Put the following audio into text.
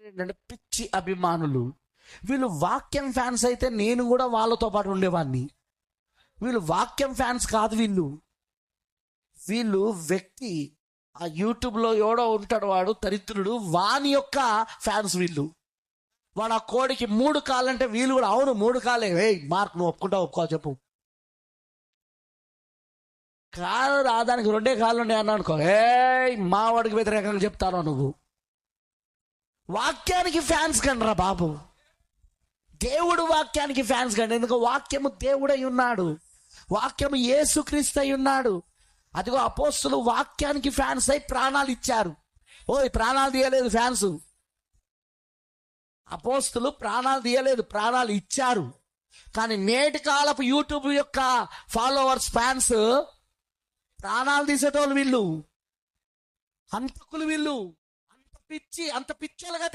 ఏంటంటే పిచ్చి అభిమానులు. వీళ్ళు వాక్యం ఫ్యాన్స్ అయితే నేను కూడా వాళ్ళతో పాటు ఉండేవాడిని. వీళ్ళు వాక్యం ఫ్యాన్స్ కాదు. వీళ్ళు వ్యక్తి, ఆ యూట్యూబ్లో ఎవడో ఉంటాడు వాడు దరిద్రుడు, వాని యొక్క ఫ్యాన్స్ వీళ్ళు. వాడు ఆ కోడికి 3 కాళ్ళు అంటే వీళ్ళు కూడా అవును 3 కాళ్ళే. మార్క్ నువ్వు ఒప్పుకో చెప్పు. కాదు రాదానికి 2 కాళ్ళు ఉన్నాయి అన్నా అనుకో, మా వాడికి వ్యతిరేకంగా చెప్తాను నువ్వు. వాక్యానికి ఫ్యాన్స్ కండ్రా బాబు, దేవుడు వాక్యానికి ఫ్యాన్స్ కండి. ఎందుకు? వాక్యము దేవుడై ఉన్నాడు, వాక్యము యేసుక్రీస్తు అయి ఉన్నాడు. అదిగో అపోస్తులు వాక్యానికి ఫ్యాన్స్ అయి ప్రాణాలు ఇచ్చారు. ప్రాణాలు తీయలేదు ఫ్యాన్స్, అపోస్తులు ప్రాణాలు తీయలేదు, ప్రాణాలు ఇచ్చారు. కానీ నేటి కాలపు యూట్యూబ్ యొక్క ఫాలోవర్స్ ఫ్యాన్స్ ప్రాణాలు తీసేటోళ్ళు వీళ్ళు, హంతకులు వీళ్ళు. అంత పిచ్చోలుగా